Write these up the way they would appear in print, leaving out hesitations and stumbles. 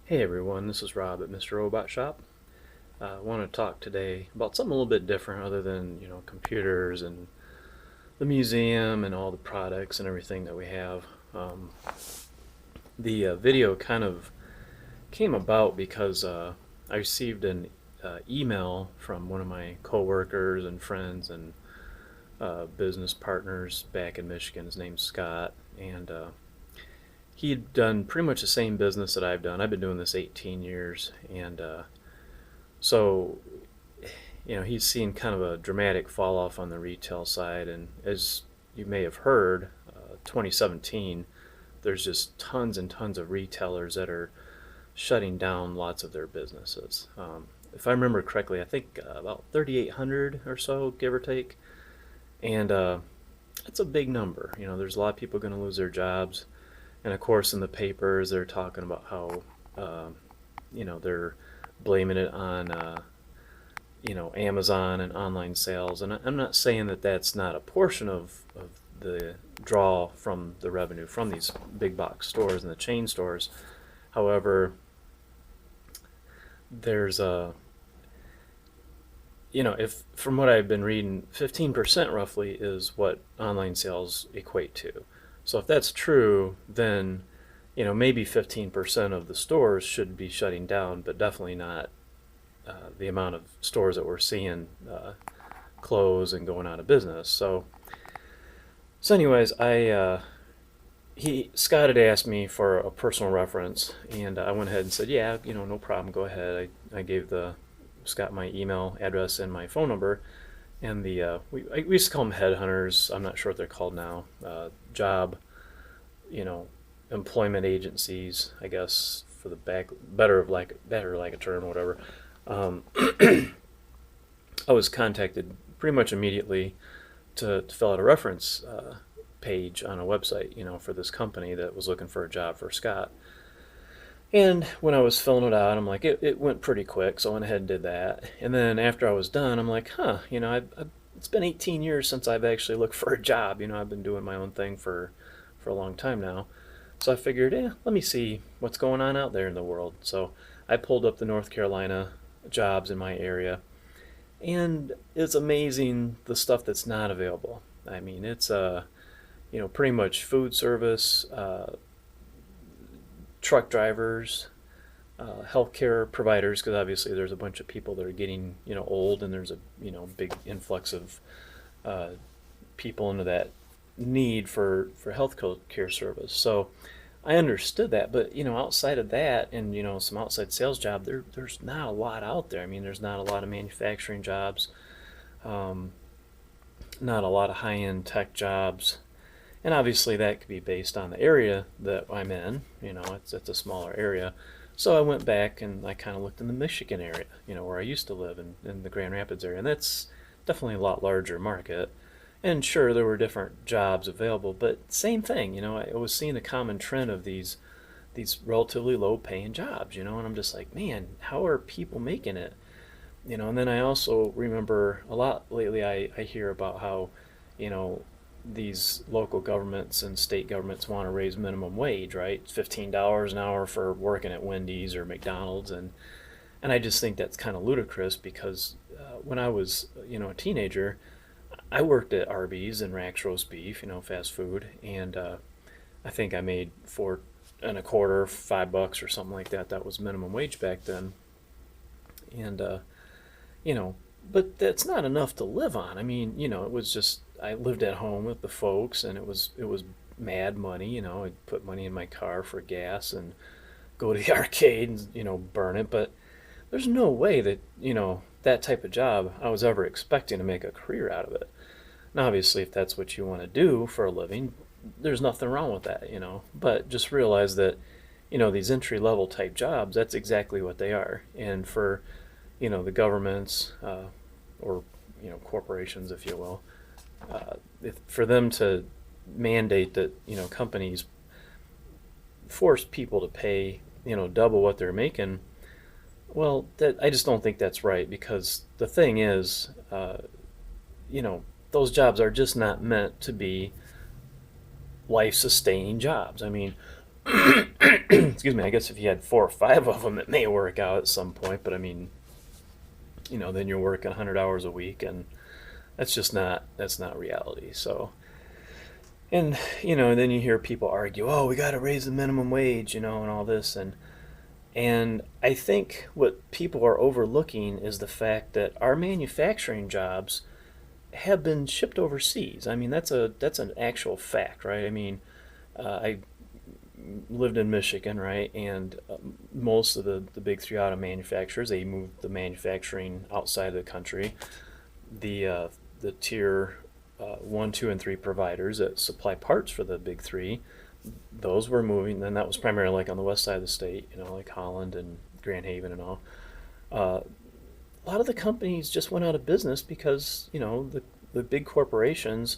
Hey everyone, this is Rob at Mr. Robot Shop. I want to talk today about something a little bit different other than, computers and the museum and all the products and everything that we have. The video kind of came about because I received an email from one of my coworkers and friends and business partners back in Michigan. His name's Scott, and he'd done pretty much the same business that I've done. I've been doing this 18 years, and so he's seen kind of a dramatic fall off on the retail side. And as you may have heard, 2017, there's just tons and tons of retailers that are shutting down lots of their businesses. If I remember correctly, I think about 3,800 or so, give or take, and that's a big number. There's a lot of people going to lose their jobs. And of course, in the papers, they're talking about how, they're blaming it on, Amazon and online sales. And I'm not saying that that's not a portion of the draw from the revenue from these big box stores and the chain stores. However, there's if from what I've been reading, 15% roughly is what online sales equate to. So if that's true, then maybe 15% of the stores should be shutting down, but definitely not the amount of stores that we're seeing close and going out of business. So anyways, Scott had asked me for a personal reference, and I went ahead and said, yeah, no problem, go ahead. I gave Scott my email address and my phone number. And we used to call them headhunters. I'm not sure what they're called now. Job, employment agencies, I guess, for the better like a term or whatever. I was contacted pretty much immediately to fill out a reference page on a website, for this company that was looking for a job for Scott. And when I was filling it out, I'm like, it went pretty quick, so I went ahead and did that. And then after I was done, I'm like, it's been 18 years since I've actually looked for a job. I've been doing my own thing for a long time now. So I figured, let me see what's going on out there in the world. So I pulled up the North Carolina jobs in my area, and it's amazing the stuff that's not available. I mean, it's pretty much food service, truck drivers, healthcare providers, because obviously there's a bunch of people that are getting old, and there's a big influx of people into that need for health care service. So I understood that, but outside of that, and some outside sales job, there's not a lot out there. I mean, there's not a lot of manufacturing jobs, not a lot of high-end tech jobs. And obviously that could be based on the area that I'm in. It's a smaller area. So I went back and I kind of looked in the Michigan area, where I used to live in the Grand Rapids area. And that's definitely a lot larger market. And sure, there were different jobs available, but same thing. I was seeing a common trend of these relatively low paying jobs, and I'm just like, man, how are people making it? And then I also remember a lot lately I hear about how, these local governments and state governments want to raise minimum wage, right? It's $15 an hour for working at Wendy's or McDonald's, and I just think that's kind of ludicrous because when I was a teenager, I worked at Arby's and Rack's roast beef, fast food, and I think I made $4.25, $5 or something like that. That was minimum wage back then, and but that's not enough to live on. I mean, it was just I lived at home with the folks, and it was mad money. I'd put money in my car for gas and go to the arcade and burn it. But there's no way that that type of job I was ever expecting to make a career out of it. Now, obviously, if that's what you want to do for a living, there's nothing wrong with that. But just realize that these entry level type jobs, that's exactly what they are. And for the governments or corporations, if you will, for them to mandate that companies force people to pay double what they're making, well, I just don't think that's right, because the thing is, those jobs are just not meant to be life-sustaining jobs. I mean, excuse me, I guess if you had 4 or 5 of them, it may work out at some point. But I mean, then you're working 100 hours a week, and that's not reality. So, and then you hear people argue, oh, we got to raise the minimum wage, and all this, and I think what people are overlooking is the fact that our manufacturing jobs have been shipped overseas. I mean, that's an actual fact, right? I mean, I lived in Michigan, right, and most of the big three auto manufacturers, they moved the manufacturing outside of the country. The tier 1, 2, and 3 providers that supply parts for the big three, those were moving, and that was primarily like on the west side of the state, like Holland and Grand Haven and all. Uh, a lot of the companies just went out of business because the big corporations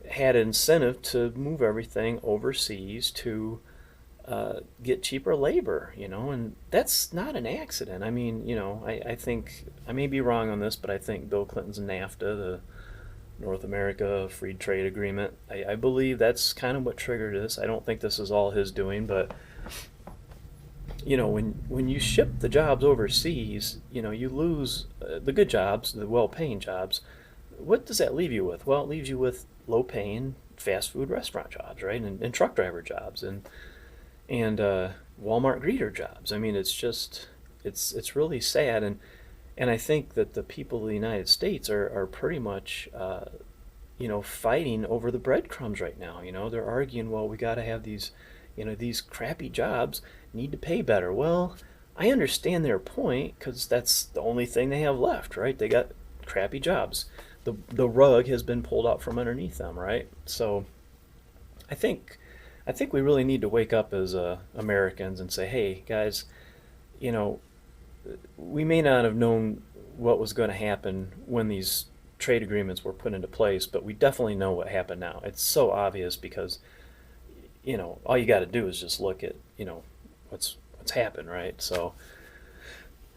had incentive to move everything overseas to get cheaper labor, and that's not an accident. I mean, I think I may be wrong on this, but I think Bill Clinton's NAFTA, the North America Free Trade Agreement, I believe that's kind of what triggered this. I don't think this is all his doing, but when you ship the jobs overseas, you lose the good jobs, the well-paying jobs. What does that leave you with? Well, it leaves you with low-paying fast food restaurant jobs, right, and truck driver jobs, and Walmart greeter jobs. I mean, it's really sad, and I think that the people of the United States are pretty much fighting over the breadcrumbs right now. They're arguing, well, we got to have these crappy jobs need to pay better. Well, I understand their point because that's the only thing they have left, right? They got crappy jobs. The rug has been pulled out from underneath them, right? So I think we really need to wake up as Americans and say, hey, guys, you know, we may not have known what was going to happen when these trade agreements were put into place, but we definitely know what happened now. It's so obvious because, all you got to do is just look at, what's happened, right? So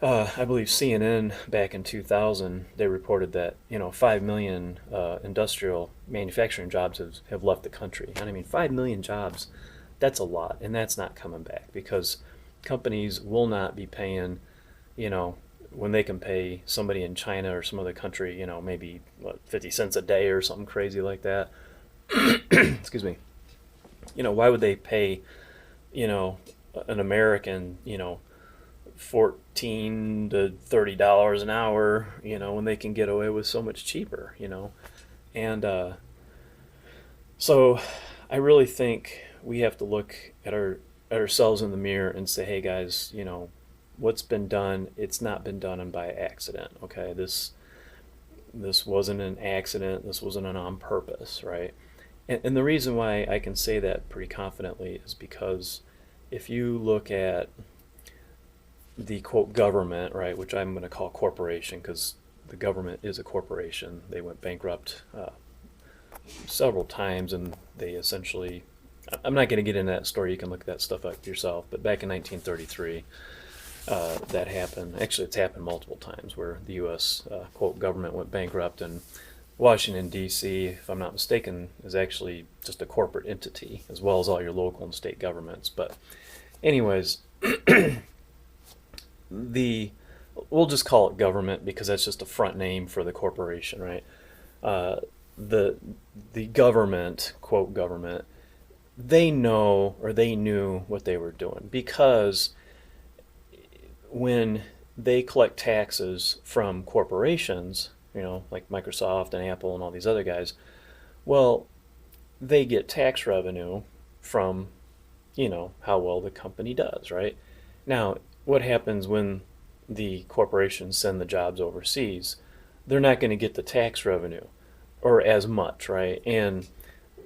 I believe CNN back in 2000, they reported that, 5 million industrial manufacturing jobs have left the country. And I mean, 5 million jobs, that's a lot. And that's not coming back because companies will not be paying, when they can pay somebody in China or some other country, maybe 50 cents a day or something crazy like that. Excuse me. Why would they pay, an American, 14 to $30 an hour, when they can get away with so much cheaper, and so I really think we have to look at ourselves in the mirror and say, hey guys, what's been done, it's not been done by accident. Okay, this wasn't an accident, this wasn't on purpose, right? And the reason why I can say that pretty confidently is because if you look at the quote government, right, which I'm going to call corporation because the government is a corporation. They went bankrupt several times, and they essentially, I'm not going to get into that story, you can look that stuff up yourself, but back in 1933 that happened. Actually, it's happened multiple times where the U.S. Quote government went bankrupt, and Washington, D.C., if I'm not mistaken, is actually just a corporate entity as well as all your local and state governments. But anyways, we'll just call it government because that's just a front name for the corporation, right? The government, quote government, they know or they knew what they were doing because when they collect taxes from corporations, like Microsoft and Apple and all these other guys, well, they get tax revenue from, how well the company does, right? Now, what happens when the corporations send the jobs overseas? They're not going to get the tax revenue or as much, right? And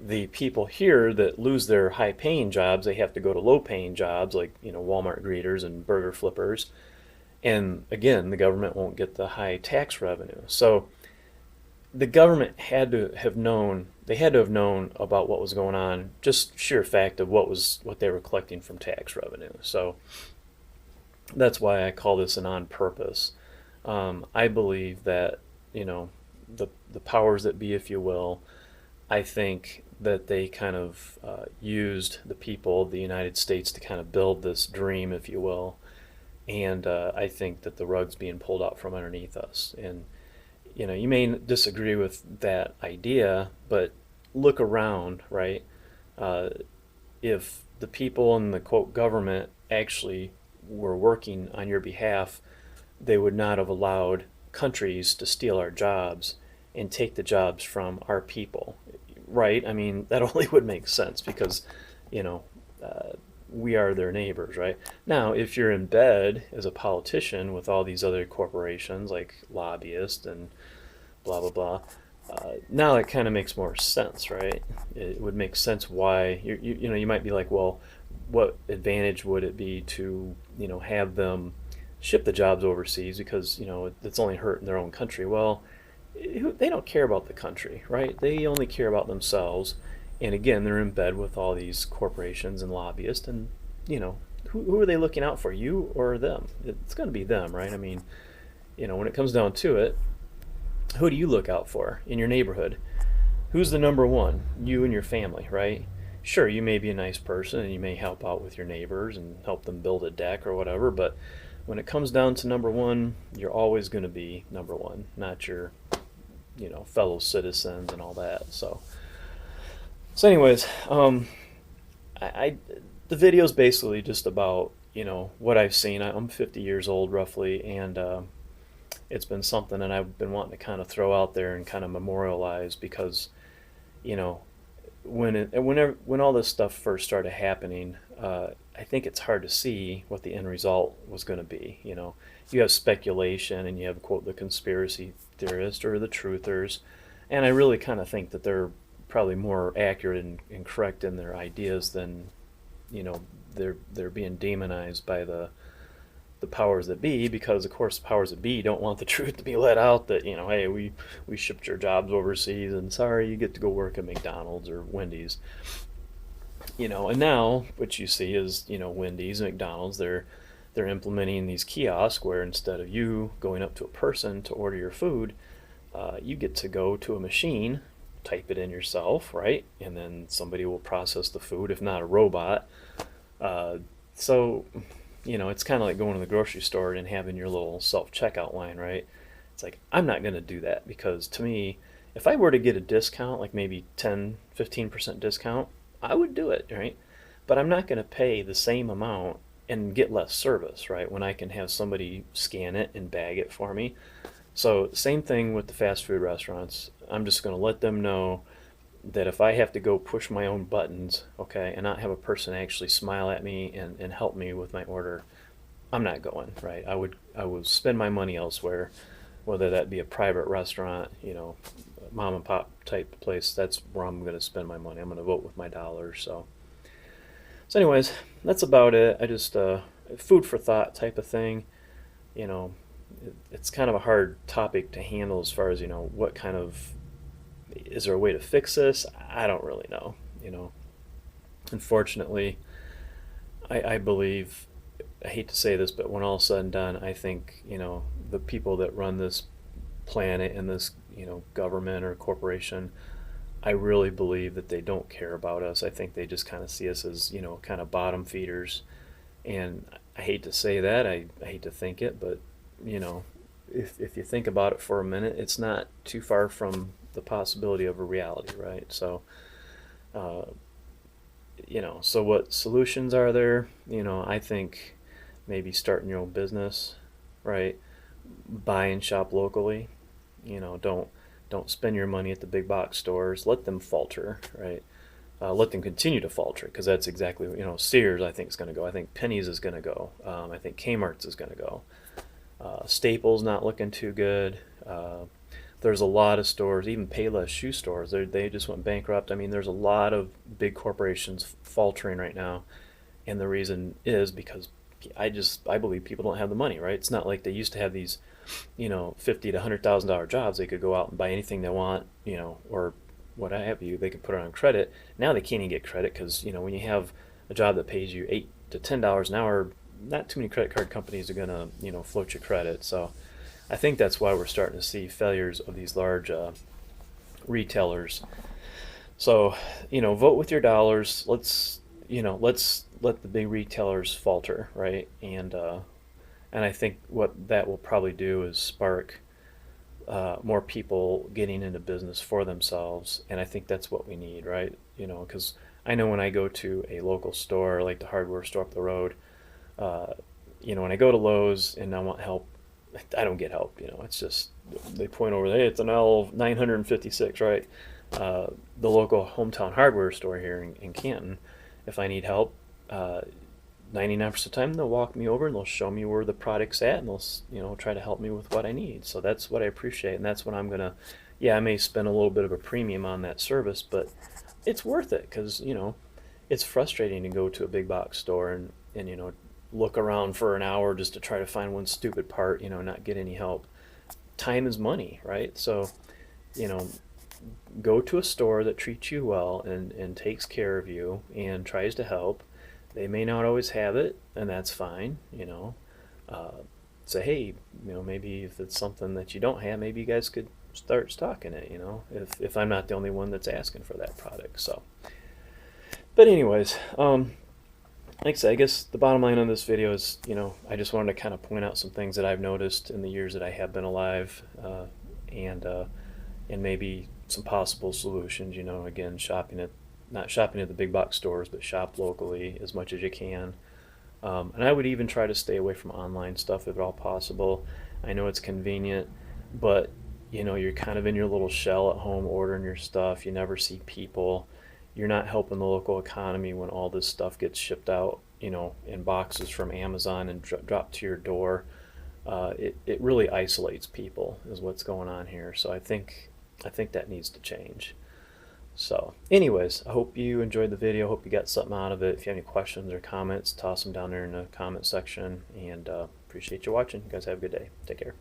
the people here that lose their high paying jobs, they have to go to low paying jobs like, Walmart greeters and burger flippers. And again, the government won't get the high tax revenue. So the government had to have known, about what was going on, just sheer fact of what they were collecting from tax revenue. So that's why I call this an on purpose. I believe that, the powers that be, if you will, I think that they kind of used the people of the United States to kind of build this dream, if you will. And I think that the rug's being pulled out from underneath us. And you may disagree with that idea, but look around, right? Uh, if the people in the quote government actually were working on your behalf, they would not have allowed countries to steal our jobs and take the jobs from our people, right? I mean, that only would make sense because, you know, uh, we are their neighbors, right? Now, if you're in bed as a politician with all these other corporations like lobbyists and blah blah blah, now it kind of makes more sense, right? It would make sense why you might be like, well, what advantage would it be to have them ship the jobs overseas because it's only hurting their own country? Well, they don't care about the country, right? They only care about themselves. And again, they're in bed with all these corporations and lobbyists, and who are they looking out for, you or them? It's going to be them, right? I mean, when it comes down to it, who do you look out for in your neighborhood? Who's the number one? You and your family, right? Sure, you may be a nice person and you may help out with your neighbors and help them build a deck or whatever, but when it comes down to number one, you're always going to be number one, not your fellow citizens and all that. So anyways, I the video's basically just about what I've seen. I'm 50 years old roughly, and it's been something that I've been wanting to kind of throw out there and kind of memorialize because you know when all this stuff first started happening, I think it's hard to see what the end result was going to be. You have speculation and you have quote the conspiracy theorists or the truthers, and I really kind of think that they're probably more accurate and correct in their ideas than they're being demonized by the powers that be, because of course the powers that be don't want the truth to be let out that hey, we shipped your jobs overseas and sorry, you get to go work at McDonald's or Wendy's. And now what you see is Wendy's and McDonald's, they're implementing these kiosks where instead of you going up to a person to order your food, you get to go to a machine, type it in yourself, right? And then somebody will process the food, if not a robot. So it's kind of like going to the grocery store and having your little self-checkout line, right? It's like, I'm not going to do that because to me, if I were to get a discount, like maybe 10-15% discount, I would do it, right? But I'm not going to pay the same amount and get less service, right? When I can have somebody scan it and bag it for me. So same thing with the fast food restaurants. I'm just going to let them know that if I have to go push my own buttons, okay, and not have a person actually smile at me and help me with my order, I'm not going, right? I would spend my money elsewhere, whether that be a private restaurant, mom and pop type place. That's where I'm going to spend my money. I'm going to vote with my dollars. So anyways, that's about it. I just food for thought type of thing. It's kind of a hard topic to handle as far as what kind of, is there a way to fix this? I don't really know. Unfortunately, I believe, I hate to say this, but when all is said and done, I think the people that run this planet and this government or corporation, I really believe that they don't care about us. I think they just kind of see us as kind of bottom feeders, and I hate to say that, I hate to think it, but if you think about it for a minute, it's not too far from the possibility of a reality, right? So so what solutions are there? I think maybe starting your own business, right? Buy and shop locally. Don't spend your money at the big box stores. Let them falter, right? Let them continue to falter, because that's exactly Sears I think is going to go. I think Penny's is going to go. I think Kmart's is going to go. Staples not looking too good. There's a lot of stores, even Payless shoe stores. They just went bankrupt. I mean, there's a lot of big corporations faltering right now, and the reason is because I believe people don't have the money, right? It's not like they used to have these, $50,000 to $100,000 jobs. They could go out and buy anything they want, or what have you. They could put it on credit. Now they can't even get credit because when you have a job that pays you $8 to $10 an hour, not too many credit card companies are gonna float your credit. So I think that's why we're starting to see failures of these large retailers So, vote with your dollars. Let's let the big retailers falter, right? And I think what that will probably do is spark more people getting into business for themselves, and I think that's what we need, right? Because I know when I go to a local store, like the hardware store up the road, uh, when I go to Lowe's and I want help, I don't get help. It's just they point over there. Hey, it's an L 956, right? The local hometown hardware store here in Canton. If I need help, 99% of the time they'll walk me over and they'll show me where the product's at, and they'll try to help me with what I need. So that's what I appreciate, and that's what I'm gonna. Yeah, I may spend a little bit of a premium on that service, but it's worth it because it's frustrating to go to a big box store and look around for an hour just to try to find one stupid part, not get any help. Time is money, right? So you know go to a store that treats you well and takes care of you and tries to help. They may not always have it, and that's fine. Uh, Say, hey, maybe if it's something that you don't have, maybe you guys could start stocking it. If I'm not the only one that's asking for that product. So, but anyways, like I said, I guess the bottom line on this video is, I just wanted to kind of point out some things that I've noticed in the years that I have been alive, and and maybe some possible solutions. Again, not shopping at the big box stores, but shop locally as much as you can. And I would even try to stay away from online stuff if at all possible. I know it's convenient, but you're kind of in your little shell at home ordering your stuff. You never see people. You're not helping the local economy when all this stuff gets shipped out, in boxes from Amazon and dropped to your door. It really isolates people, is what's going on here. So I think that needs to change. So, anyways, I hope you enjoyed the video. Hope you got something out of it. If you have any questions or comments, toss them down there in the comment section. And appreciate you watching. You guys have a good day. Take care.